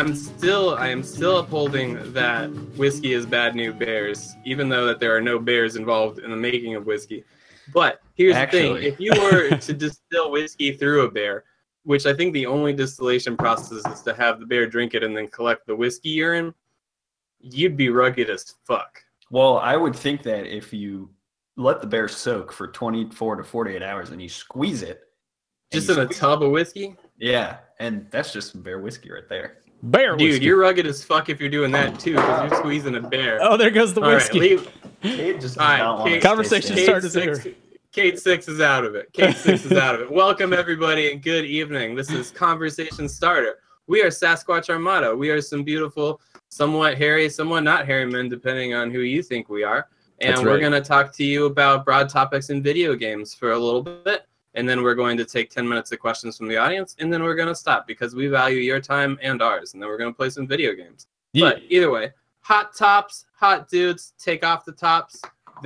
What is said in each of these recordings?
I am still upholding that whiskey is bad new bears, even though that there are no bears involved in the making of whiskey. But here's the thing: if you were to distill whiskey through a bear, which I think the only distillation process is to have the bear drink it and then collect the whiskey urine, you'd be rugged as fuck. Well, I would think that if you let the bear soak for 24 to 48 hours and you squeeze it. Just in a tub of whiskey? Yeah, and that's just some bear whiskey right there. Bear whiskey. Dude, you're rugged as fuck if you're doing that too, because you're squeezing a bear. Oh, there goes the whiskey. Kate just Kate, conversation started there. Kate 6 is out of it. Kate 6 is out of it. Welcome, everybody, and good evening. This is Conversation Starter. We are Sasquatch Armada. We are some beautiful, somewhat hairy, somewhat not hairy men, depending on who you think we are. And we're going to talk to you about broad topics in video games for a little bit. And then we're going to take 10 minutes of questions from the audience. And then we're going to stop because we value your time and ours. And then we're going to play some video games. Yeah. But either way, hot tops, hot dudes, take off the tops.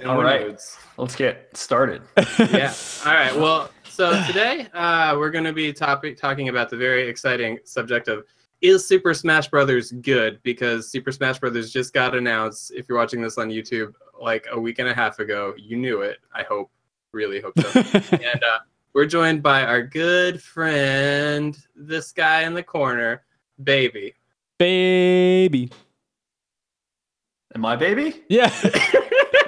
All right, let's get started. Yeah. All right. Well, so today we're going to be talking about the very exciting subject of, is Super Smash Brothers good? Because Super Smash Brothers just got announced. If you're watching this on YouTube, like a week and a half ago, you knew it. I hope, really hope so. And we're joined by our good friend, this guy in the corner, Baby. Baby. Am I Baby? Yeah.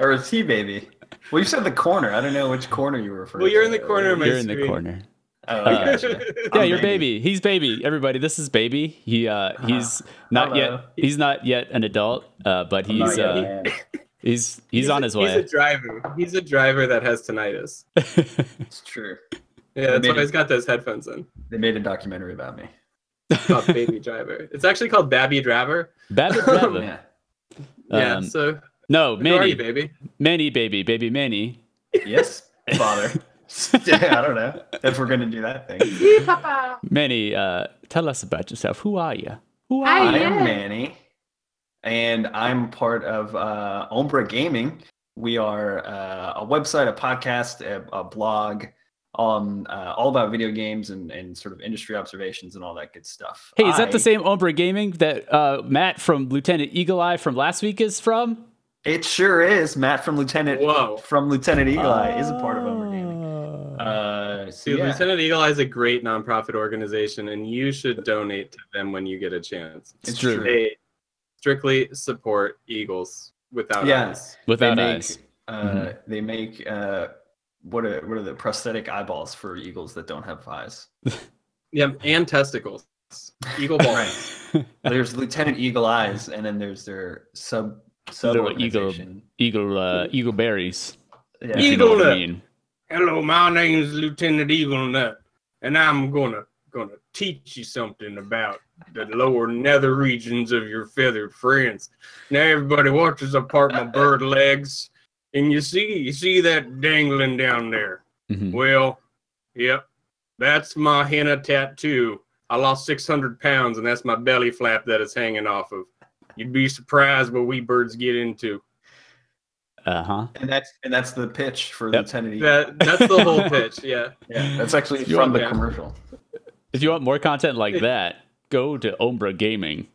Or is he Baby? Well, you said the corner. I don't know which corner you were referring to. Well, you're in the corner of my You're screen. in the corner. Oh, gotcha. Yeah, you're Baby. He's Baby. Everybody, this is Baby. He's not yet. He's not yet an adult, but he's on his way. He's a driver. He's a driver that has tinnitus. It's true. Yeah, that's why he's got those headphones in. They made a documentary about me. Called Baby Driver. It's actually called Babby Driver. Babby Driver. Yeah. Yeah. So. No, Manny. Who are you, Baby? Manny, Baby Manny. Yes, father. I don't know if we're gonna do that thing. Manny, tell us about yourself. Who are you? I am Manny, and I'm part of Ombra Gaming. We are a website, a podcast, a blog on all about video games and sort of industry observations and all that good stuff. Hey, is that the same Ombra Gaming that Matt from Lieutenant Eagle Eye from last week is from? It sure is. Matt from Lieutenant Eagle Eye is a part of Ombra Gaming. Lieutenant Eagle Eye is a great nonprofit organization, and you should donate to them when you get a chance. It's true. They strictly support eagles without eyes. Without eyes. They make what are the prosthetic eyeballs for eagles that don't have eyes? Yeah, and testicles. Eagle balls. Right. There's Lieutenant Eagle Eyes, and then there's their sub organization. Eagle berries. Yeah. Eagle Nut. Hello, my name's Lieutenant Eagle Nut, and I'm gonna teach you something about the lower nether regions of your feathered friends. Now, everybody, watch as I part my bird legs, and you see that dangling down there. Well, yep, that's my henna tattoo. I lost 600 pounds, and that's my belly flap that it's hanging off of. You'd be surprised what we birds get into. And that's the pitch for Lieutenant Eagle. That's the whole pitch. Yeah. That's actually from the commercial. If you want more content like that, go to ombragaming.com.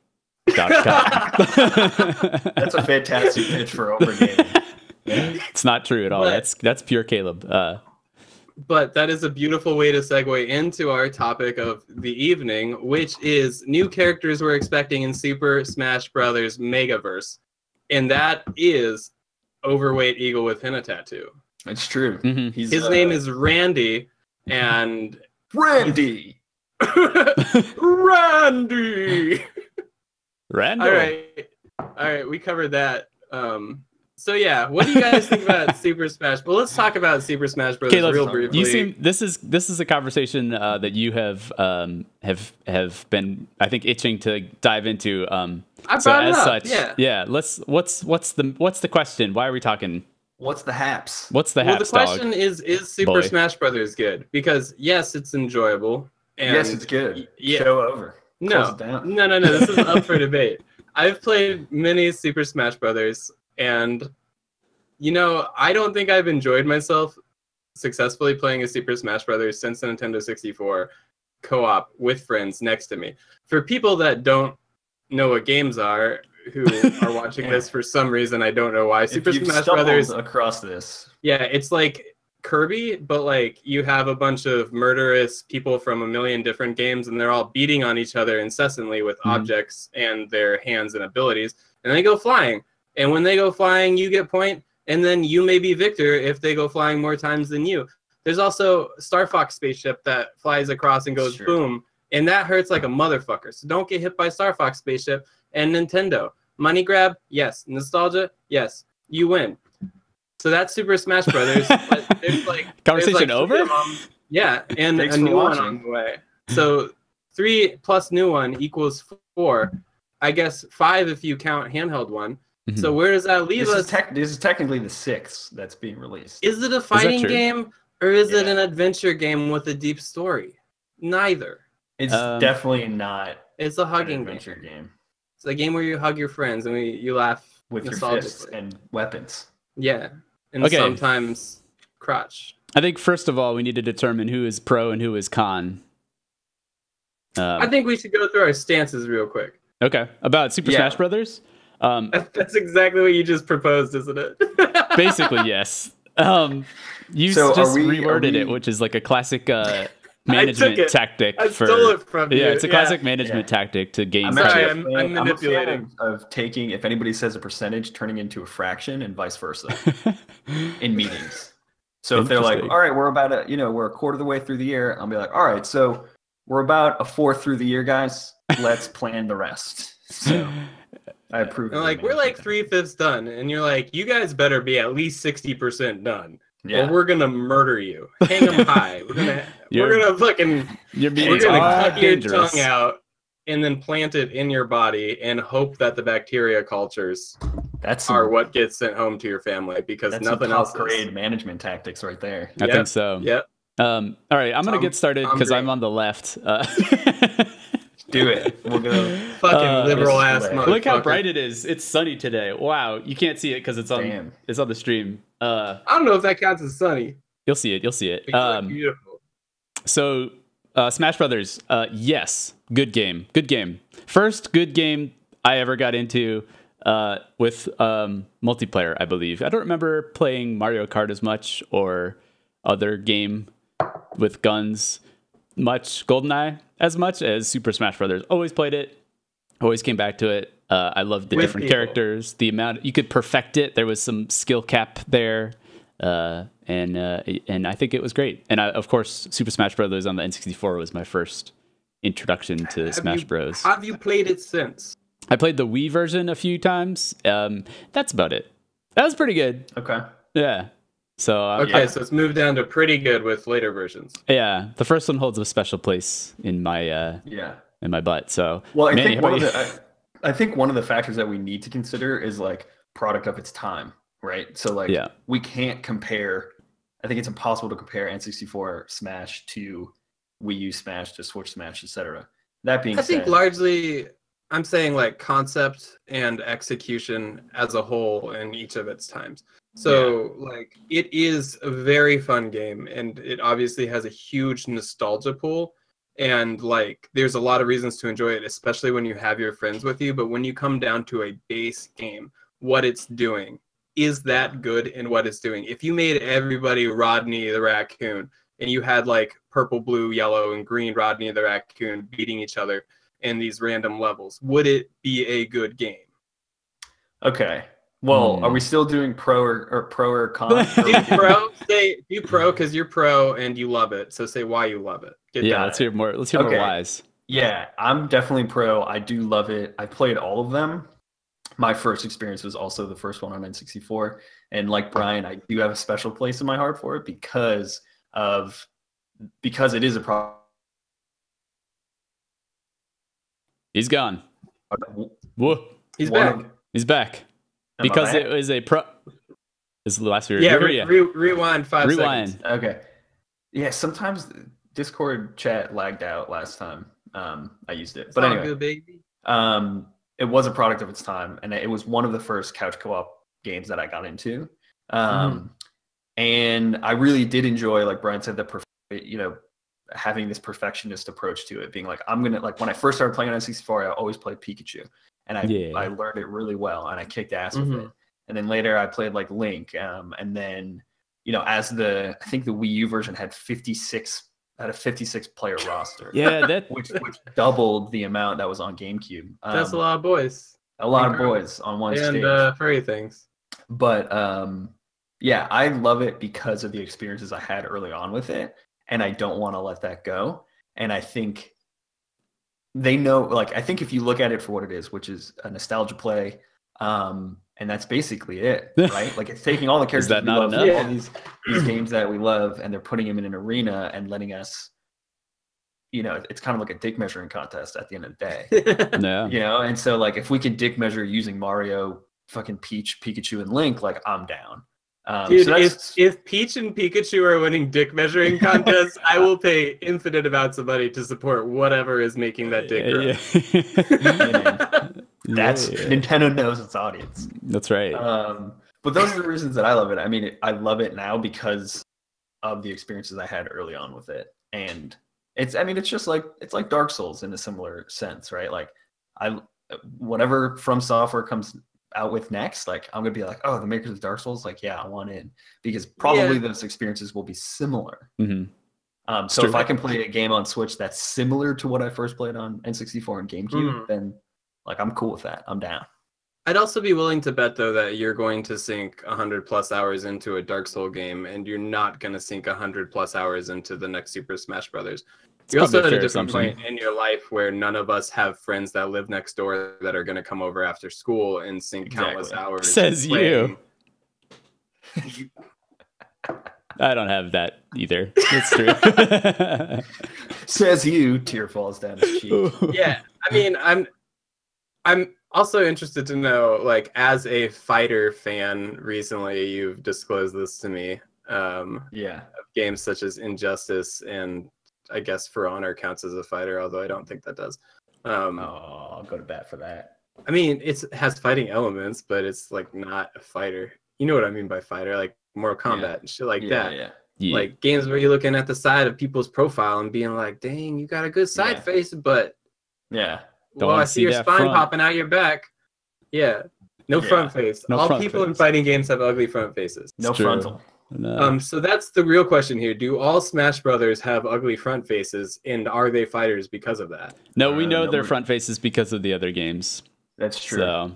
That's a fantastic pitch for Ombra Gaming. Yeah. It's not true at all. That's pure Caleb. But that is a beautiful way to segue into our topic of the evening, which is new characters we're expecting in Super Smash Brothers Megaverse. And that is overweight eagle with henna tattoo. It's true. His name is Randy, and Randy. Randy. All right, we covered that. So yeah, what do you guys think about Super Smash? Well, let's talk about Super Smash Bros. Real briefly. You seem this is a conversation that you have been, I think, itching to dive into. I brought it up. Yeah. What's the question? Why are we talking? What's the haps? What's the haps? The question is Super Smash Brothers good? Because yes, it's enjoyable. And yes, it's good. Yeah. Show over. No. This is up for debate. I've played many Super Smash Brothers. And, I don't think I've enjoyed myself successfully playing a Super Smash Brothers since the Nintendo 64 co-op with friends next to me. For people that don't know what games are, who are watching this for some reason, I don't know why. Super Smash Brothers across this. Yeah, it's like Kirby, but like you have a bunch of murderous people from a million different games, and they're all beating on each other incessantly with objects and their hands and abilities, and they go flying. And when they go flying, you get point, and then you may be victor if they go flying more times than you. There's also Star Fox spaceship that flies across and goes boom, and that hurts like a motherfucker. So don't get hit by Star Fox spaceship. And Nintendo, money grab, yes. Nostalgia, yes. You win. So that's Super Smash Brothers. But there's like conversation over. Yeah, and a new one on the way. So 3 plus new one equals 4. I guess 5 if you count handheld one. So where does that leave us? This is technically the 6th that's being released. Is it a fighting game or is it an adventure game with a deep story? Neither. It's definitely not. It's a hugging adventure game. It's a game where you hug your friends and you laugh with your fists and weapons. Yeah, and sometimes crotch. I think first of all we need to determine who is pro and who is con. I think we should go through our stances real quick. Okay, about Super Smash Brothers. That's exactly what you just proposed, isn't it? Basically, yes. You just reworded it, which is like a classic management tactic. I stole it from you. Yeah, it's a classic management tactic to gain. I'm manipulating. Of taking, if anybody says a percentage, turning into a fraction, and vice versa in meetings. So if they're like, all right, we're about we're a quarter of the way through the year, I'll be like, all right, so we're about a fourth through the year, guys. Let's plan the rest. So I approve. And like we're like 3/5 done, and you're like, you guys better be at least 60% done. Yeah. Or we're gonna murder you. Hang them high. We're gonna cut your tongue out and then plant it in your body and hope that the bacteria cultures are what gets sent home to your family, because nothing else. Grade management tactics right there. I think so. Yep. All right, I'm gonna get started because I'm on the left. Do it. We'll go. Fucking liberal ass motherfucker. Look how bright it is. It's sunny today. Wow, you can't see it because it's on the stream. I don't know if that counts as sunny. You'll see it. You'll see it. Beautiful. So, Smash Brothers. Yes, good game. Good game. First good game I ever got into with multiplayer, I believe. I don't remember playing Mario Kart as much or other game with guns much. GoldenEye as much as Super Smash Brothers. Always played it. Always came back to it. I loved the different characters. The amount you could perfect it. There was some skill cap there, and I think it was great. And of course, Super Smash Brothers on the N64 was my first introduction to Smash Bros. Have you played it since? I played the Wii version a few times. That's about it. That was pretty good. Okay. Yeah. So so it's moved down to pretty good with later versions. Yeah, the first one holds a special place in my in my butt. So I think one of the factors that we need to consider is like product of its time, right? So like we can't compare. I think it's impossible to compare N64 Smash to Wii U Smash to Switch Smash, etc. That being said, I think largely I'm saying like concept and execution as a whole in each of its times. So like it is a very fun game, and it obviously has a huge nostalgia pool, and like there's a lot of reasons to enjoy it, especially when you have your friends with you. But when you come down to a base game, what it's doing is that good in what it's doing. If you made everybody Rodney the Raccoon and you had like purple, blue, yellow, and green Rodney the Raccoon beating each other in these random levels, would it be a good game? Okay. Well, are we still doing pro or con? Do pro because you're pro and you love it. So say why you love it. Let's hear more. Let's hear more whys. Yeah, I'm definitely pro. I do love it. I played all of them. My first experience was also the first one on N64, and like Brian, I do have a special place in my heart for it because it is a pro. He's gone. Whoa. He's back. He's back. Because it was a pro. This is the last video. Yeah, rewind 5 seconds. Okay. Yeah, sometimes Discord chat lagged out last time I used it. But anyway, good, baby. It was a product of its time, and it was one of the first couch co-op games that I got into. And I really did enjoy, like Brian said, having this perfectionist approach to it, being like, I'm gonna like when I first started playing on N64, I always played Pikachu, and I learned it really well, and I kicked ass with it. And then later I played like Link, and then as I think the Wii U version had 56 player roster. Yeah, that which doubled the amount that was on GameCube. That's a lot of boys. A lot of boys on one stage. And furry things. But yeah, I love it because of the experiences I had early on with it, and I don't want to let that go. And I think they know, like, I think if you look at it for what it is, which is a nostalgia play, and that's basically it, right? Like, it's taking all the characters that we not love, enough? all these games that we love, and they're putting them in an arena and letting us, it's kind of like a dick measuring contest at the end of the day. Yeah. And so, like, if we could dick measure using Mario, fucking Peach, Pikachu, and Link, like, I'm down. Dude, so if Peach and Pikachu are winning dick measuring contests, I will pay infinite amounts of money to support whatever is making that dick grow. That's Nintendo knows its audience. That's right. But those are the reasons that I love it. I mean, I love it now because of the experiences I had early on with it, and it's just like Dark Souls in a similar sense, right? Like, whatever From Software comes out with next, like, I'm gonna be like, oh, the makers of Dark Souls, like, yeah, I want in, because probably those experiences will be similar. So if I can play a game on Switch that's similar to what I first played on N64 and GameCube, then like, I'm cool with that. I'm down. I'd also be willing to bet, though, that you're going to sink 100+ hours into a Dark Souls game, and you're not going to sink 100+ hours into the next Super Smash Brothers. You're also at a different point in your life where none of us have friends that live next door that are going to come over after school and sink countless hours. Says playing. You. I don't have that either. It's true. Says you. Tear falls down his cheek. Yeah, I mean, I'm also interested to know, like, as a fighter fan, recently you've disclosed this to me. Of games such as Injustice, and I guess For Honor counts as a fighter, although I don't think that does. I'll go to bat for that. I mean, it has fighting elements, but it's like not a fighter. You know what I mean by fighter, like Mortal Kombat and shit like that. Yeah. Like games where you're looking at the side of people's profile and being like, dang, you got a good side face, but well, I see your spine popping out your back. Yeah. No front face. No All front people face. in fighting games have ugly front faces. No frontal. No. So that's the real question here. Do all Smash Brothers have ugly front faces, and are they fighters because of that? No, we know their front faces because of the other games. That's true. So,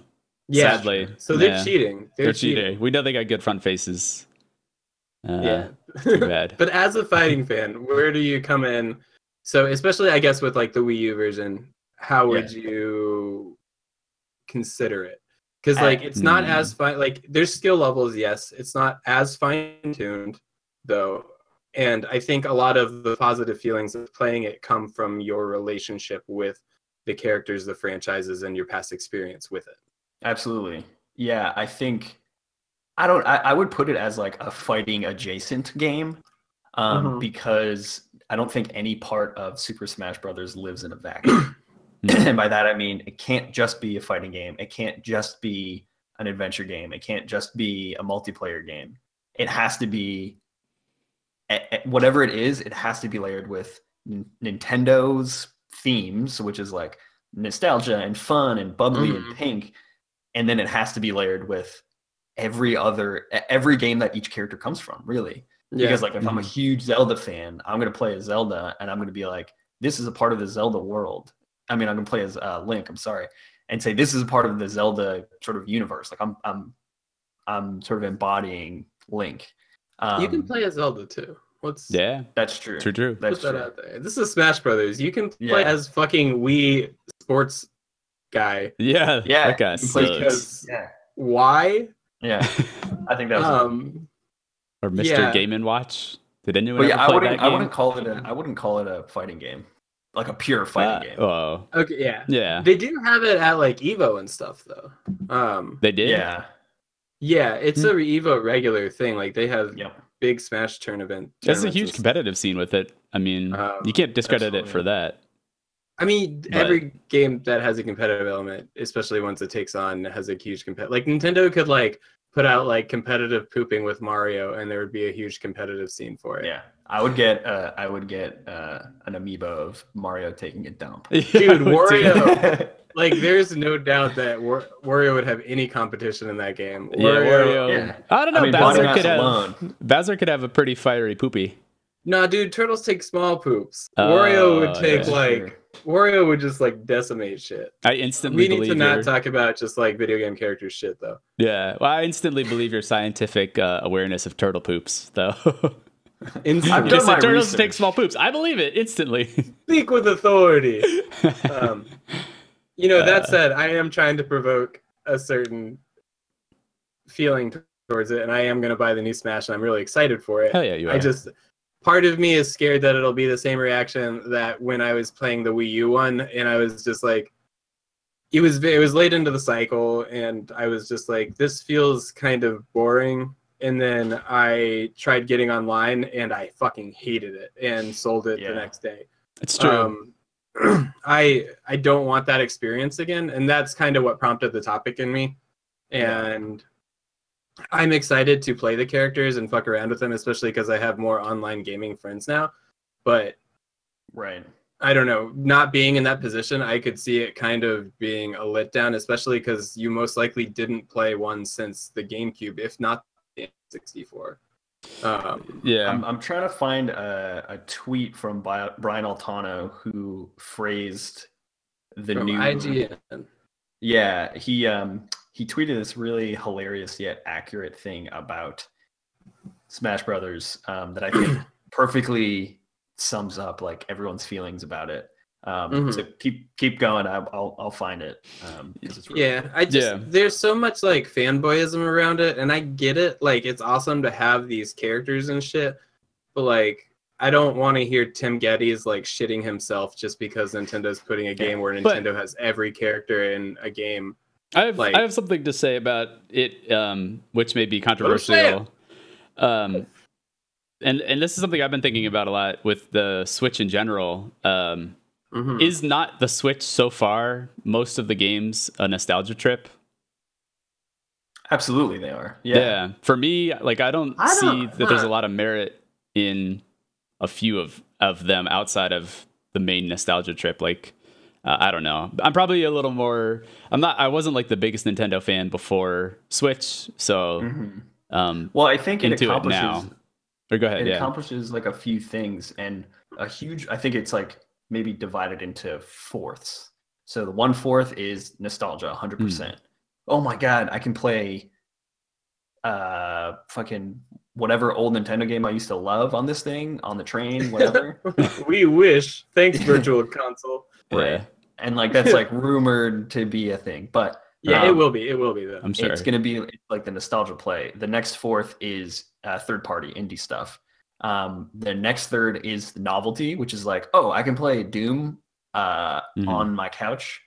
Sadly. So they're cheating. They're cheating. We know they got good front faces. Yeah. Too bad. But as a fighting fan, where do you come in? So especially, I guess, with like the Wii U version, how would you consider it? Because like it's not as fine. Like there's skill levels, yes. It's not as fine tuned though, and I think a lot of the positive feelings of playing it come from your relationship with the characters, the franchises, and your past experience with it. Absolutely. Yeah, I think I would put it as like a fighting adjacent game, because I don't think any part of Super Smash Brothers lives in a vacuum. And by that I mean it can't just be a fighting game. It can't just be an adventure game. It can't just be a multiplayer game. It has to be whatever it is. It has to be layered with Nintendo's themes, which is like nostalgia and fun and bubbly and pink. And then it has to be layered with every game that each character comes from, really. Because like if I'm a huge Zelda fan, I'm going to play as Zelda and I'm going to be like, this is a part of the Zelda world. I mean, I'm going to play as Link, I'm sorry, and say this is a part of the Zelda sort of universe. Like I'm sort of embodying Link. You can play as Zelda too. That's true. True. Put that out there. This is Smash Brothers. You can play as fucking Wii sports guy. Yeah. That guy sucks. Why? Yeah. I think that was or Mr. Game & Watch. Did anyone ever play that game? I wouldn't call it a fighting game. Like a pure fighting game. Oh. Okay, yeah. They do have it at like Evo and stuff though. They did? Yeah, it's a Evo regular thing. Like they have big Smash tournament. There's a huge competitive scene with it. I mean, you can't discredit it for that. I mean, every game that has a competitive element, especially once it takes on, has a huge competitive. Like Nintendo could like put out like competitive pooping with Mario, and there would be a huge competitive scene for it. Yeah, I would get an amiibo of Mario taking a dump. Dude, Wario. Like, there's no doubt that Wario would have any competition in that game. Wario. Yeah. I don't know. I mean, Bowser could have a pretty fiery poopy. Nah, dude, turtles take small poops. Wario would take true. Wario would just like decimate shit. I instantly We need to not talk about just like video game character shit though. Yeah, well, I instantly believe your scientific awareness of turtle poops, though. I've done my turtles research. take small poops. I believe it instantly. Speak with authority. That said, I am trying to provoke a certain feeling towards it, and I am going to buy the new Smash, and I'm really excited for it. Hell yeah, you are. Part of me is scared that it'll be the same reaction that when I was playing the Wii U one, and I was just like, it was late into the cycle, and I was just like, this feels kind of boring. And then I tried getting online, and I fucking hated it and sold it the next day. It's true. I don't want that experience again, and that's kind of what prompted the topic in me. And I'm excited to play the characters and fuck around with them, especially because I have more online gaming friends now. But I don't know, not being in that position, I could see it kind of being a letdown, especially because you most likely didn't play one since the GameCube, if not the 64. I'm trying to find a tweet from Brian Altano who phrased the From new IGN. Yeah, he tweeted this really hilarious yet accurate thing about Smash Brothers that I think perfectly sums up like everyone's feelings about it. So keep going. I'll find it. 'Cause it's really There's so much like fanboyism around it, and I get it. Like, it's awesome to have these characters and shit, but like, I don't want to hear Tim Geddes like shitting himself just because Nintendo's putting a game where Nintendo has every character in a game. I have something to say about it, which may be controversial. And this is something I've been thinking about a lot with the Switch in general. Is not the Switch so far most of the games a nostalgia trip? Absolutely, they are. Yeah. For me, like I don't see that there's a lot of merit in a few of them outside of the main nostalgia trip. Like I don't know. I'm probably a little more. I wasn't like the biggest Nintendo fan before Switch, so. Well, I think it accomplishes. Now. Or go ahead. It accomplishes like a few things, and a huge. I think it's like maybe divided into fourths. So the 1/4 is nostalgia, 100%. Oh my god, I can play fucking whatever old Nintendo game I used to love on this thing, on the train, whatever. We wish. Thanks, Virtual Console. Right. And like that's like rumored to be a thing. But it will be. It will be though. I'm sure. It's gonna be like the nostalgia play. The next fourth is third party indie stuff. The next third is the novelty, which is like, oh, I can play Doom on my couch,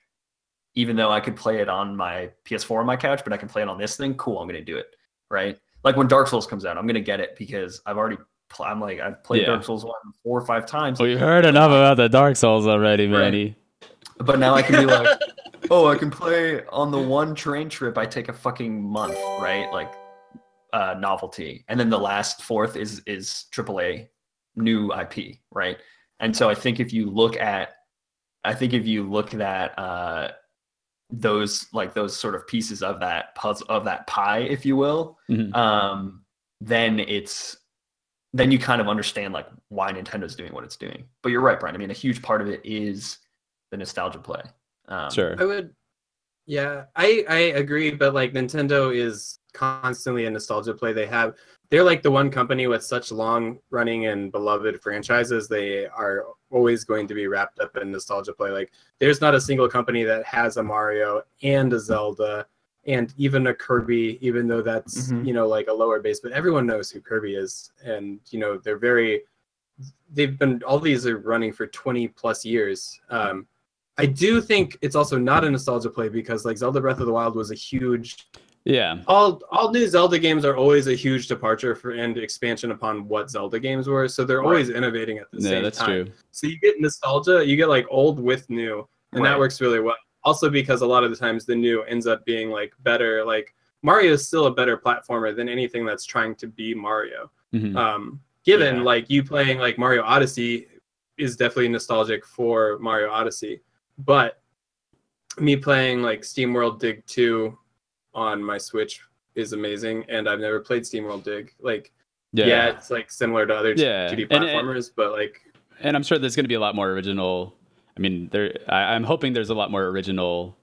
even though I could play it on my PS4 on my couch, but I can play it on this thing. Cool, I'm gonna do it. Right? Like when Dark Souls comes out, I'm gonna get it because I've played Dark Souls 1 4 or 5 times. Well, you heard enough about the Dark Souls already, Manny. Right. But now I can be like, oh, I can play on the one train trip I take a fucking month, right? Like novelty. And then the last fourth is AAA new IP, right? And so I think if you look at those sort of pieces of that puzzle, of that pie, if you will, then you kind of understand like why Nintendo's doing what it's doing. But you're right, Brian. I mean, a huge part of it is the nostalgia play. Sure. I agree, but like Nintendo is constantly a nostalgia play. They're like the one company with such long running and beloved franchises. They are always going to be wrapped up in nostalgia play. Like there's not a single company that has a Mario and a Zelda and even a Kirby, even though that's like a lower base, but everyone knows who Kirby is. And all these are running for 20 plus years. I do think it's also not a nostalgia play because like Zelda Breath of the Wild was a huge all new Zelda games are always a huge departure and expansion upon what Zelda games were, so they're always innovating at the same time. Yeah, that's true. So you get nostalgia, you get like old with new, and that works really well. Also because a lot of the times the new ends up being like better. Like Mario is still a better platformer than anything that's trying to be Mario. Mhm. Given like you playing like Mario Odyssey is definitely nostalgic for Mario Odyssey, but me playing like SteamWorld Dig 2 on my Switch is amazing, and I've never played SteamWorld Dig. Like, yeah, it's like similar to other 2D platformers, but like, and I'm sure there's going to be a lot more original. I mean, I'm hoping there's a lot more original.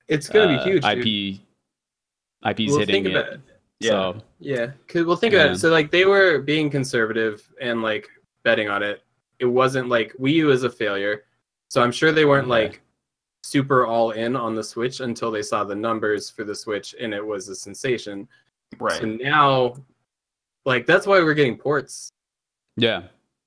It's going to be huge. IPs well, hitting think about it. So yeah, well, think about it. So like they were being conservative and like betting on it. It wasn't like Wii U is a failure, so I'm sure they weren't like super all in on the Switch until they saw the numbers for the Switch and it was a sensation. Right. So now, like that's why we're getting ports. Yeah.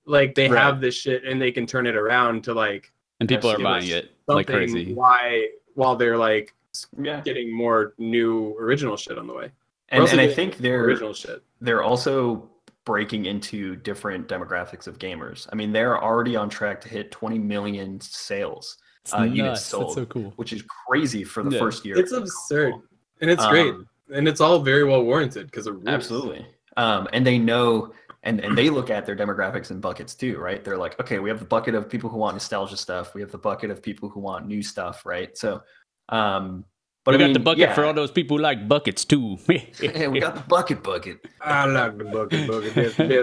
Like they have this shit and they can turn it around to like. And people are buying it like crazy. While they're like getting more new original shit on the way. And I think they're also breaking into different demographics of gamers. I mean, they're already on track to hit 20 million sales units sold. That's so cool. Which is crazy for the first year. It's absurd, and it's great, and it's all very well warranted because it rules. Absolutely. And they know, and they look at their demographics in buckets too, right? They're like, okay, we have the bucket of people who want nostalgia stuff. We have the bucket of people who want new stuff, right? So, but we got the bucket for all those people who like buckets too. Yeah, we got the bucket. I like the bucket.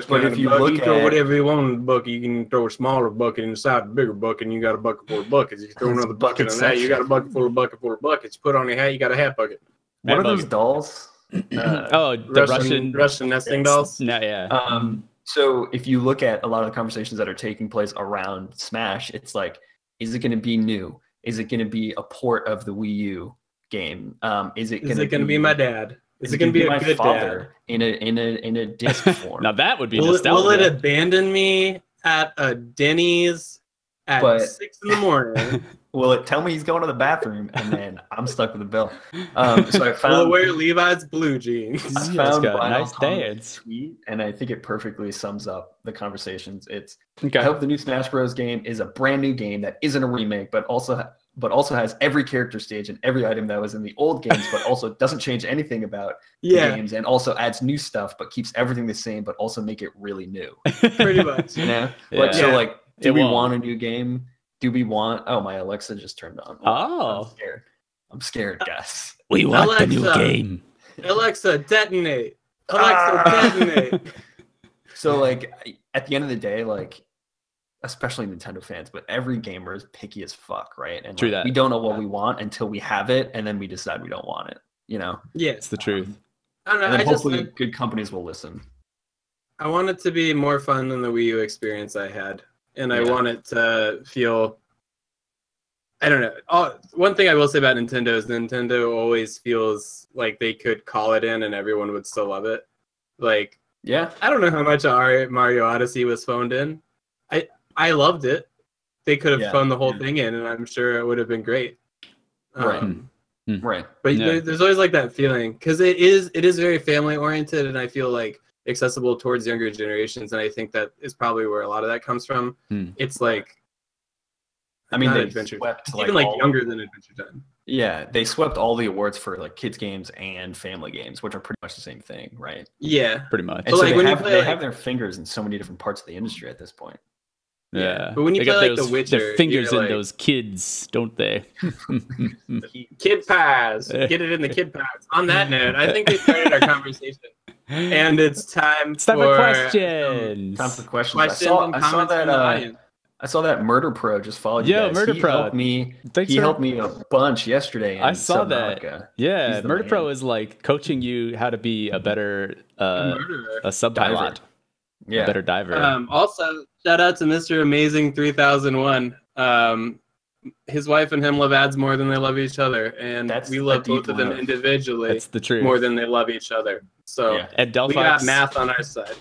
But if you look you throw whatever you want in the bucket, you can throw a smaller bucket inside the bigger bucket, and you got a bucket full of buckets. You throw another bucket in that, you got a bucket full of buckets. You put on your hat, you got a hat bucket. What are those dolls? The Russian nesting dolls. Yeah. So if you look at a lot of the conversations that are taking place around Smash, it's like, is it going to be new? Is it going to be a port of the Wii U game? Is it going to be my dad? Is it going to be a good father dad? in a disc form? Now that would be nostalgia. Will it abandon me at a Denny's at 6 a.m? Will it tell me he's going to the bathroom and then I'm stuck with the bill? So I found. Will wear Levi's blue jeans. I found a nice dance tweet, and I think it perfectly sums up the conversations. It's I hope the new Smash Bros. Game is a brand new game that isn't a remake, but also has every character stage and every item that was in the old games, but also doesn't change anything about the games, and also adds new stuff, but keeps everything the same, but also make it really new. Pretty much, you know. So like, do we want a new game? Do we want? Oh, my Alexa just turned on. Oh, I'm scared, guys. We want the new game. Alexa, detonate. Alexa, detonate. So like, at the end of the day, like, especially Nintendo fans, but every gamer is picky as fuck, right? And True that. We don't know what we want until we have it, and then we decide we don't want it. You know? Yeah, it's the truth. I don't know. And then hopefully good companies will listen. I want it to be more fun than the Wii U experience I had. And I want it to feel, I don't know. One thing I will say about Nintendo is Nintendo always feels like they could call it in and everyone would still love it. Like, I don't know how much Mario Odyssey was phoned in. I loved it. They could have phoned the whole thing in, and I'm sure it would have been great. Right. But there's always like that feeling because it is very family oriented, and I feel like accessible towards younger generations, and I think that is probably where a lot of that comes from. It's like, I mean, they Adventure swept even like younger than Adventure Time. Yeah, they swept all the awards for like kids games and family games, which are pretty much the same thing, right? Yeah, pretty much. And so like, they have their fingers in so many different parts of the industry at this point. Yeah, but when you play like The Witcher, their fingers in those kids, don't they? Kid Pass, get it in the Kid Pass. On that note, I think we started our conversation, and it's time for questions. Time for questions. I saw that Murder Pro just followed you guys. Murder Pro helped me. He helped me a bunch yesterday. I saw that. Yeah, Murder Pro is like coaching you how to be a better a sub-pilot. Yeah, a better diver. Also, shout out to Mr. Amazing 3001. His wife and him love ads more than they love each other, and we love both of them individually. That's the truth. More than they love each other. So and Delphox, we got math on our side.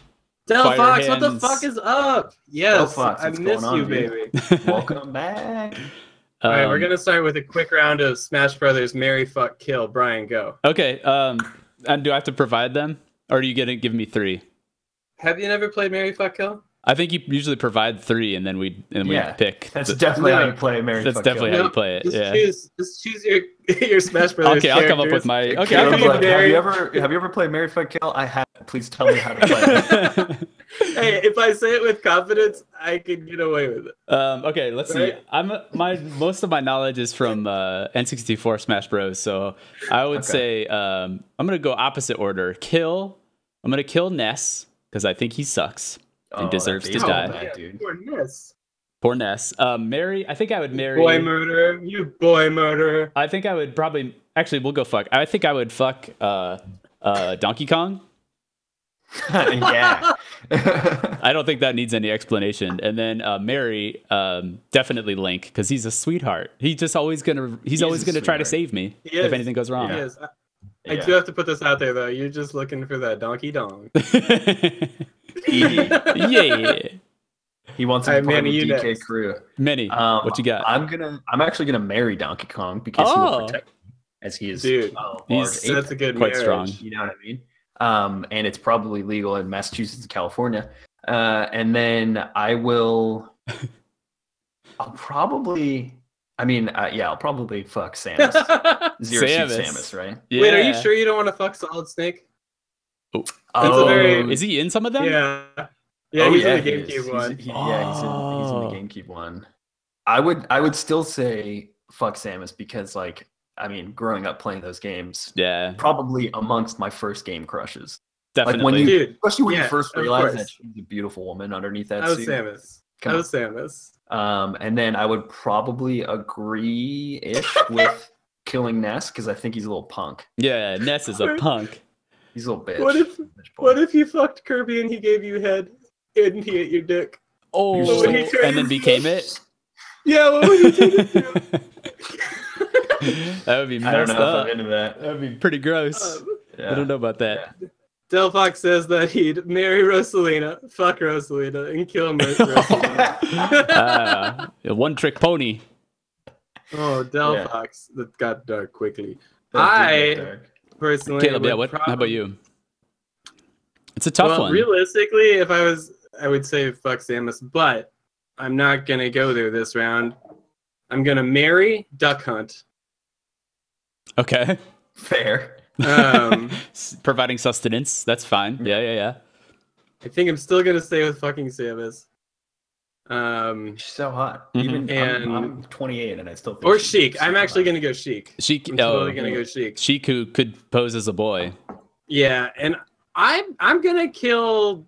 Delphox, what the fuck is up? Yes, Delphox, I miss you, baby. Welcome back. All right, we're gonna start with a quick round of Smash Brothers. Marry, fuck, kill. Brian, go. Okay. And do I have to provide them, or are you gonna give me 3? Have you never played Marry, fuck, kill? I think you usually provide 3, and then we pick. That's definitely how you play Mary. That's definitely how you play it. Just choose your Smash Brothers. Okay, I'll come up with my. Okay, I'll come up. Have you ever played Mary Fuck Kill? I have. Please tell me how to play it. Hey, if I say it with confidence, I can get away with it. Okay, let's see. Most of my knowledge is from N64 Smash Bros. So I would say I'm gonna go opposite order. I'm gonna kill Ness because I think he sucks and deserves to die. Bad, dude. Poor Ness. Poor Ness. Marry. I think I would marry. Boy murderer. You boy murderer. I think I would probably. Actually, we'll go fuck. I think I would fuck Donkey Kong. Yeah. I don't think that needs any explanation. And then marry definitely Link because he's a sweetheart. He's always gonna try to save me if anything goes wrong. He is. I do have to put this out there though. You're just looking for that donkey dong. Yeah. He wants to be part of the DK crew. Manny, what you got? I'm actually gonna marry Donkey Kong because he will protect me as he is. Dude, that's a good quite marriage. Strong. You know what I mean? And it's probably legal in Massachusetts and California. And then I'll probably fuck Samus. Zero Suit Samus, right? Yeah. Wait, are you sure you don't want to fuck Solid Snake? Is he in some of them? Yeah. Yeah, he's in the GameCube one. He's in the GameCube one. I would still say fuck Samus because growing up playing those games, probably amongst my first game crushes. Definitely. Especially when you first realize that she's a beautiful woman underneath that suit. I was Samus. And then I would probably agree-ish with killing Ness because I think he's a little punk. Yeah, Ness is a punk. He's a little bitch. What if you fucked Kirby and he gave you head and he ate your dick? Oh, and then became it? Yeah, what would you turn it to? That would be messed I don't know up. if I'm into that. That would be pretty gross. I don't know about that. Yeah. Delphox says that he'd marry Rosalina, fuck Rosalina, and kill Rosalina. One-trick pony. Oh, Delphox. That got dark quickly. Personally, Caleb, how about you? It's a tough one. Realistically, I would say fuck Samus, but I'm not going to go there this round. I'm going to marry Duck Hunt. Okay. Fair. Providing sustenance. That's fine. Yeah. I think I'm still going to stay with fucking Samus. She's so hot. I'm 28 and I still think or Sheik. I'm actually going to go Sheik. Sheik. I'm totally going to go Sheik. Sheik who could pose as a boy. Yeah, and I'm going to kill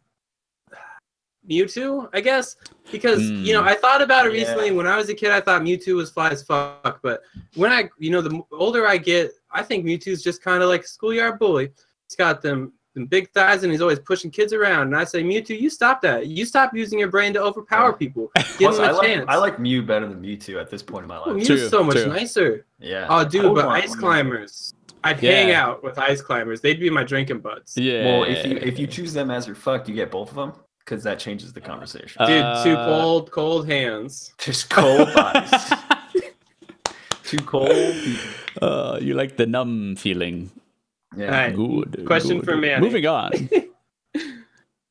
Mewtwo, I guess, because I thought about it recently. When I was a kid, I thought Mewtwo was fly as fuck, but when the older I get, I think Mewtwo's just kind of like a schoolyard bully. He's got them big thighs and he's always pushing kids around. And I say, Mewtwo, you stop that. You stop using your brain to overpower people. Give them a chance. I like Mew better than Mewtwo at this point in my life. Mew's so much nicer. Yeah. Oh, dude, but ice climbers. I'd hang out with ice climbers. They'd be my drinking buds. Yeah. Well, if you choose them as your fuck, you get both of them. Because that changes the conversation. Dude, two cold hands. Just cold bodies. Too cold people. You like the numb feeling. Yeah. Right. Good. Question for Manny. Moving on.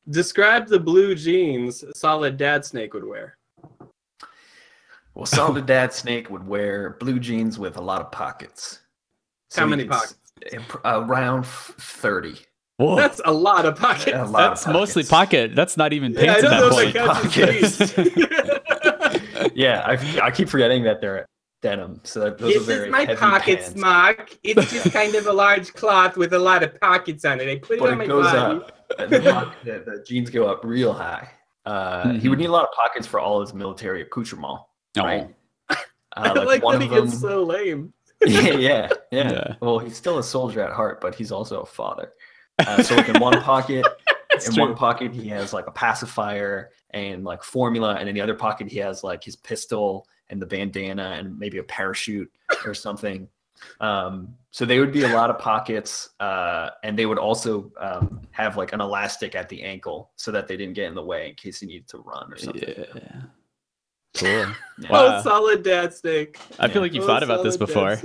Describe the blue jeans Solid Dad Snake would wear. Well, Solid Dad Snake would wear blue jeans with a lot of pockets. How many pockets? Around 30. Whoa. That's a lot of pockets. That's mostly pocket. That's not even pants at that point. Yeah, I keep forgetting that they're denim. So those are very heavy pockets, pants. Mark. It's just kind of a large cloth with a lot of pockets on it. I put it on my body. The jeans go up real high. He would need a lot of pockets for all his military accoutrement. Right? I like that he gets so lame. Yeah. Well, he's still a soldier at heart, but he's also a father. So like in one pocket, one pocket he has like a pacifier and like formula, and in the other pocket he has like his pistol and the bandana and maybe a parachute or something. So they would be a lot of pockets, and they would also have like an elastic at the ankle so that they didn't get in the way in case he needed to run or something. Yeah. Cool. Yeah. Oh, Solid Dad Snake. I feel like you've thought about this before.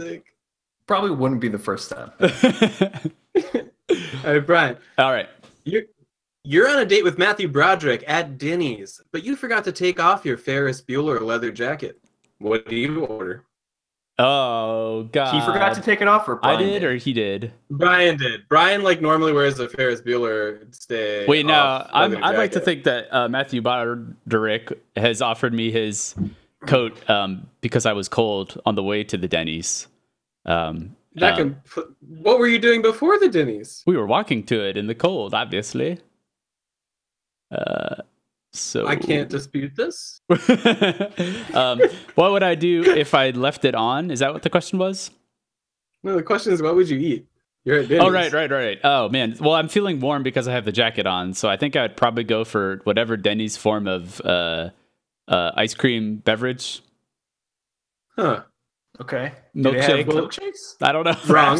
Probably wouldn't be the first time. All right, Brian. All right. You're on a date with Matthew Broderick at Denny's, but you forgot to take off your Ferris Bueller leather jacket. What do you order? Oh God! He forgot to take it off, or Brian I did, or he did? Brian did. Brian normally wears a Ferris Bueller stay. Wait, no. I'd like to jacket. think that Matthew Broderick has offered me his coat because I was cold on the way to the Denny's. What were you doing before the Denny's? We were walking to it in the cold, obviously. So I can't dispute this. What would I do if I left it on? Is that what the question was? No, the question is, what would you eat? You're at Denny's. Oh, right. Oh, man. Well, I'm feeling warm because I have the jacket on, so I think I would probably go for whatever Denny's form of ice cream beverage. Huh. Okay. Milkshake. Milkshakes? I don't know. Wrong.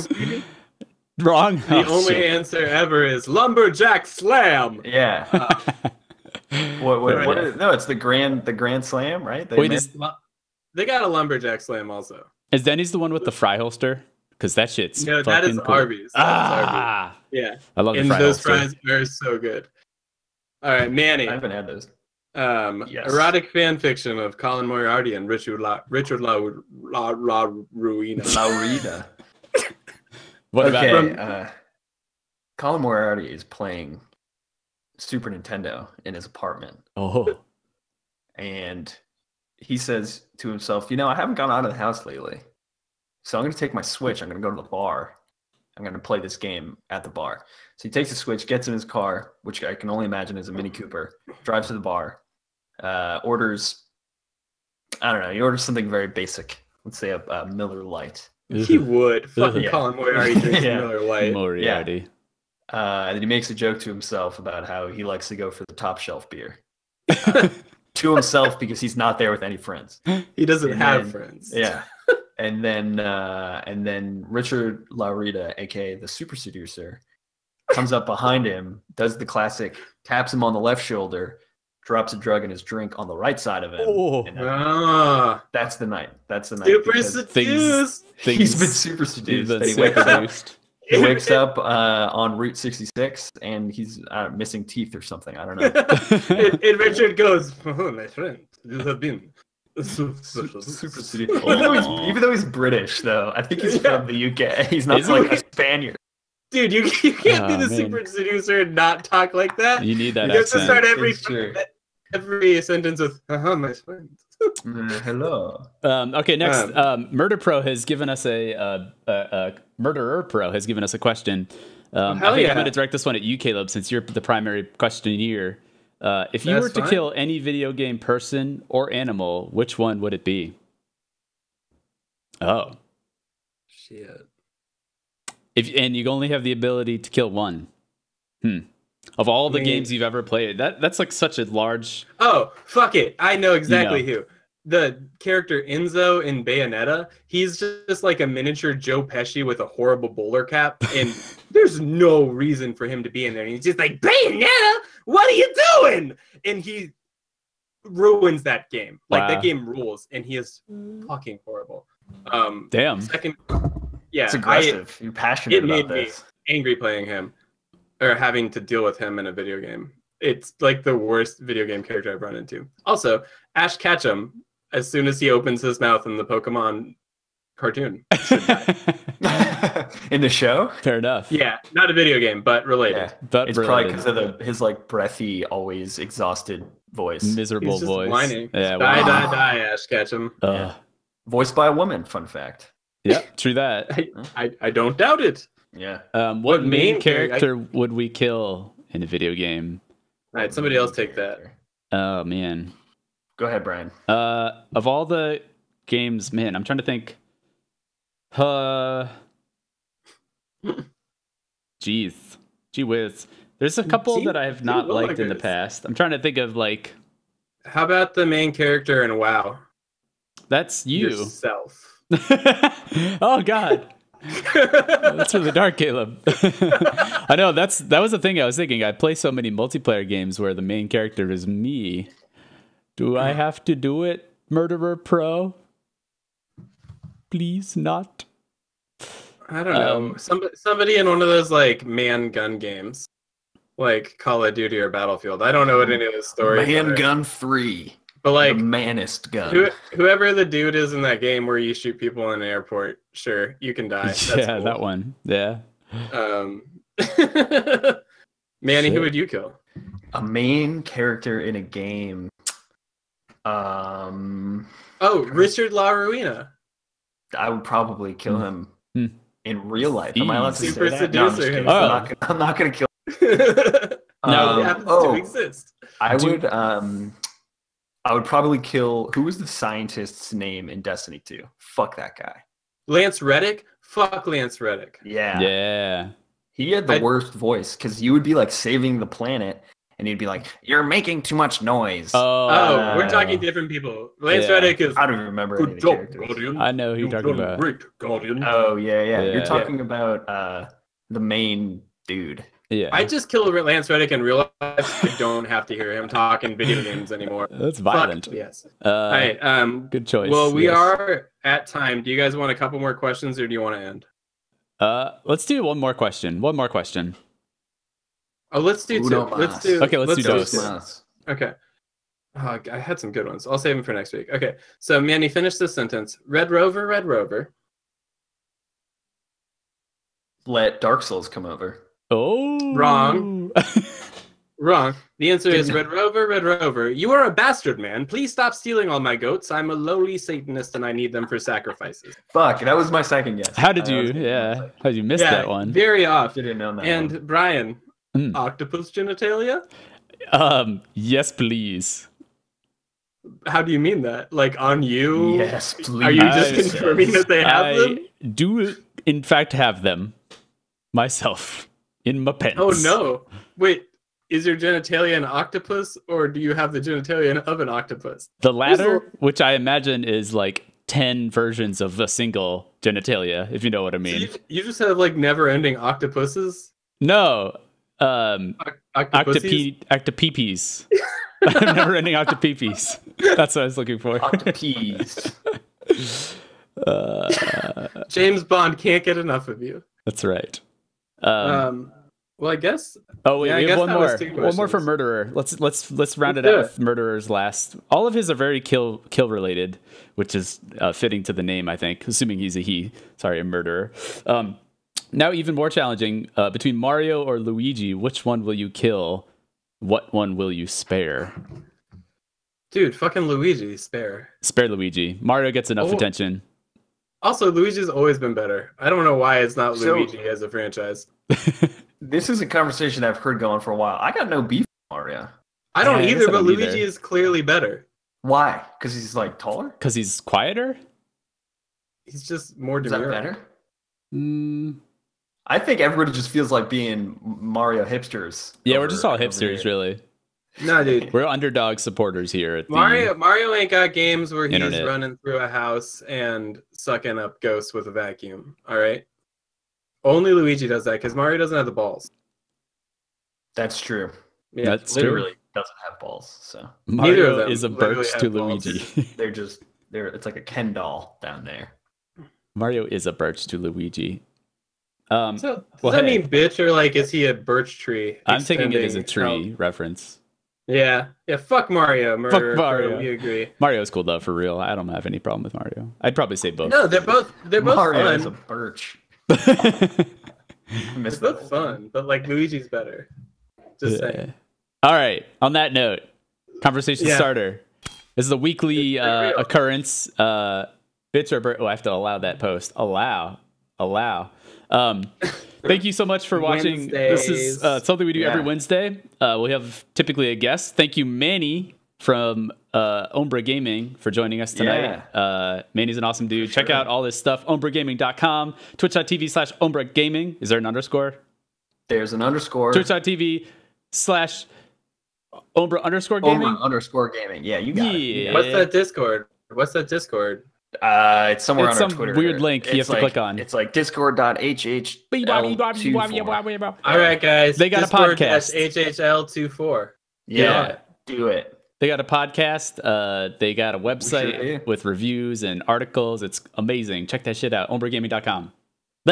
Wrong. The only answer ever is lumberjack slam. Yeah. What is, no, it's the Grand Slam, right? They got a lumberjack slam also. Is Denny's the one with the fry holster? Because that shit's No, that is cool. Arby's. Arby's. Yeah. I love the fry those holster. fries are so good. All right, Manny. I haven't had those. Yes. Erotic fan fiction of Colin Moriarty and Richard La Ruina. Laurita. What Okay. about Colin Moriarty is playing Super Nintendo in his apartment. Oh. And he says to himself, I haven't gone out of the house lately. So I'm going to take my Switch. I'm going to go to the bar. I'm going to play this game at the bar. So he takes the Switch, gets in his car, which I can only imagine is a Mini Cooper, drives to the bar, orders, I don't know, he orders something very basic. Let's say a Miller Lite. He would. Fucking Yeah. Colin Moriarty drinks Yeah. Miller Lite. Moriarty. And then he makes a joke to himself about how he likes to go for the top shelf beer. To himself because he's not there with any friends. He doesn't And have then- friends. Yeah. And then Richard Laurita, aka the Super Seducer, comes up behind him, does the classic, taps him on the left shoulder, drops a drug in his drink on the right side of him. Oh. And Ah, that's the night. That's the night. super because seduced. He's been super seduced. Been that he wakes up. seduced. He wakes up on Route 66 and he's missing teeth or something. I don't know. And Richard goes, "Oh, my friend, you have been Super seduced. Even though he's British, though, I think he's from the UK. He's not Is like he? a Spaniard. Dude, you can't be Oh, the man. super seducer and not talk like that. You need that You have to accent. start It's true. every sentence with, my friend. Hello. Okay, next, Murder Pro has given us Murderer Pro has given us a question. I hell think yeah. I'm going to direct this one at you, Caleb, since you're the primary questionnaire. If you That's were to fine. kill any video game person or animal, which one would it be? Oh, Shit. and you only have the ability to kill one. Of all the games you've ever played, that's like such a large. Oh, fuck it. I know exactly who. The character Enzo in Bayonetta, he's just like a miniature Joe Pesci with a horrible bowler cap, and there's no reason for him to be in there. And he's just like, Bayonetta, what are you doing? And he ruins that game. Like, Wow. that game rules, and he is fucking horrible. Damn. Second, yeah, It's aggressive. You're passionate it made about me this. angry playing him, or having to deal with him in a video game. It's like the worst video game character I've run into. Also, Ash Ketchum, as soon as he opens his mouth in the Pokemon cartoon. In the show? Fair enough. Yeah, not a video game, but related. Yeah. But It's probably related. because of his like breathy, always exhausted voice. Miserable He's just voice. whining. Yeah, Die, wow. die, Ash Ketchum. Yeah. Voiced by a woman, fun fact. Yeah, true that. I don't doubt it. Yeah. What main main character would we kill in a video game? All right, somebody else take that. Oh man. Go ahead, Brian. Of all the games, man, I'm trying to think. Gee whiz. There's a couple that I have not liked in the past. I'm trying to think of like. How about the main character in WoW? That's you. Yourself. Oh God. That's really dark, Caleb. I know that was the thing I was thinking. I play so many multiplayer games where the main character is me. Do I have to do it, Murderer Pro? Please not. I don't know. Somebody in one of those like man gun games. like Call of Duty or Battlefield. I don't know what any of those stories are. Handgun 3. But like the manest gun. Whoever the dude is in that game where you shoot people in an airport, sure, you can die. That's yeah, cool. that one. Yeah. Manny, Shit. who would you kill? A main character in a game. Oh, Richard La Ruina. I would probably kill him Hmm. in real life. Am I allowed to Super say that? No, I'm just seducer kidding. himself. I'm not gonna kill. No, it happens to exist. I would probably kill. Who was the scientist's name in Destiny 2? Fuck that guy. Lance Reddick? Fuck Lance Reddick. Yeah. Yeah. He had the worst voice because you would be like saving the planet, and he'd be like, "You're making too much noise." Oh, we're talking different people. Lance Reddick is. I don't even remember any of the characters. Guardian. I know who you're talking about. Great, Guardian. Oh yeah. Yeah. You're talking about the main dude. Yeah. I just kill Lance Reddick in real life. I don't have to hear him talk in video games anymore. That's violent. Fuck, yes. All right. Good choice. Well, we yes. are at time. Do you guys want a couple more questions, or do you want to end? Let's do one more question. One more question. Oh, let's do two. Let's do. Okay, let's do those. Two. Okay. Oh, I had some good ones. I'll save them for next week. Okay. So, Manny, finish this sentence. Red Rover, Red Rover. Let Dark Souls come over. Oh. Wrong. Wrong. The answer is Red Rover, Red Rover. You are a bastard, man. Please stop stealing all my goats. I'm a lowly Satanist and I need them for sacrifices. Fuck, that was my second guess. How did you? Yeah. How did you miss that one? Very off. Didn't know that. And one. Brian, octopus genitalia? Yes, please. How do you mean that? Like on you? Yes, please. Are you just confirming that they have them? Do in fact have them myself in my pants. Oh no. Wait, is your genitalia an octopus or do you have the genitalia of an octopus? The latter, which I imagine is like 10 versions of a single genitalia, if you know what I mean. So you just have like never-ending octopuses? No. Octopussies? Octopeepees. Never-ending octopeepees. That's what I was looking for. Octopees. James Bond can't get enough of you. That's right. Well, I guess. Oh wait, we have one more. One more for questions. murderer. Let's round it out with murderers last. All of his are very kill related, which is fitting to the name, I think. Assuming he's a he. Sorry, a murderer. Now even more challenging. Between Mario or Luigi, which one will you kill? What one will you spare? Dude, fucking Luigi, spare. Spare Luigi. Mario gets enough attention. Also, Luigi's always been better. I don't know why it's not Luigi as a franchise. This is a conversation I've heard going for a while. I got no beef with Mario. I don't either, but Luigi is clearly better. Why? Because he's like taller? Because he's quieter? He's just more Is demure. that better? I think everybody just feels like being Mario hipsters. Yeah, we're just all hipsters, really. No, dude. We're underdog supporters here at Mario ain't got games where he's Internet. running through a house and sucking up ghosts with a vacuum. All right. Only Luigi does that because Mario doesn't have the balls. That's true. Yeah, That's Literally true. doesn't have balls. So Neither of Mario them is a literally birch have to balls. Luigi. they're it's like a Ken doll down there. Mario is a birch to Luigi. So does that mean bitch or like is he a birch tree? I'm taking it as a extending tree reference. Yeah. Fuck Mario. Murderer, Fuck Mario. We agree. Mario's cool though, for real. I don't have any problem with Mario. I'd probably say both. No, they're both Mario fun. is a birch. It's both fun, but like Luigi's better. Just saying. All right. On that note, conversation starter. This is a weekly occurrence. Bitch or bird. Oh, I have to allow that post. Allow. Thank you so much for watching. This is something we do every Wednesday. We have typically a guest. Thank you, Manny from Ombra Gaming, for joining us tonight. Manny's an awesome dude. Check out all this stuff. OmbraGaming.com. Twitch.tv/Ombra Gaming. Is there an underscore? There's an underscore. Twitch.tv/Ombra_Gaming. Ombra_gaming. Yeah, you got it. What's that Discord? It's somewhere It's on our some Twitter. weird link you have to click on. It's like discord.hh24. All right, guys. They got a podcast. HHL24. Yeah, do it. They got a podcast. They got a website with reviews and articles. It's amazing. Check that shit out. OmbraGaming.com.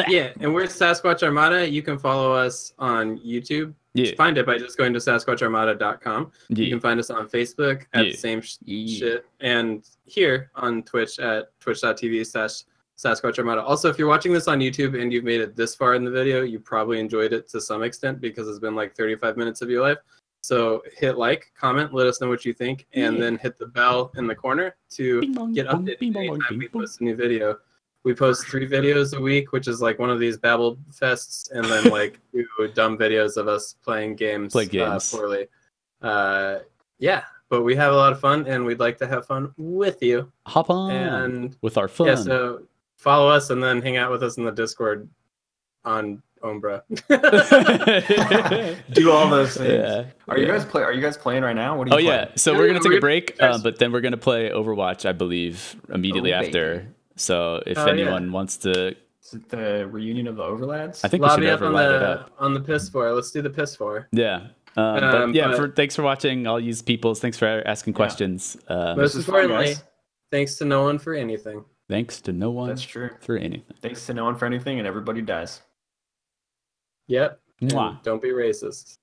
Yeah, and we're Sasquatch Armada. You can follow us on YouTube find it by just going to sasquatcharmada.com. Yeah. You can find us on Facebook at the same shit, and here on Twitch at twitch.tv/sasquatcharmada. Also, if you're watching this on YouTube and you've made it this far in the video, you probably enjoyed it to some extent because it's been like 35 minutes of your life. So hit like, comment, let us know what you think, and then hit the bell in the corner to get updated anytime we post a new video. We post 3 videos a week, which is like one of these babble fests, and then like 2 dumb videos of us playing games, poorly. Yeah, but we have a lot of fun, and we'd like to have fun with you. Hop on and with our fun. Yeah, so follow us and then hang out with us in the Discord on Ombra. Do all those things. Yeah. Are you guys playing right now? What are you playing? Yeah. So we're gonna take a break, but then we're gonna play Overwatch, I believe, immediately after. So if anyone wants to, is it the reunion of the Overlads? I think we should overlap it up on the PS4. Let's do the PS4. Yeah. Thanks for watching, all you peoples. Thanks for asking questions. Most importantly, thanks to no one for anything. Thanks to no one. That's true. For anything. Thanks to no one for anything, and everybody dies. Yep. Don't be racist.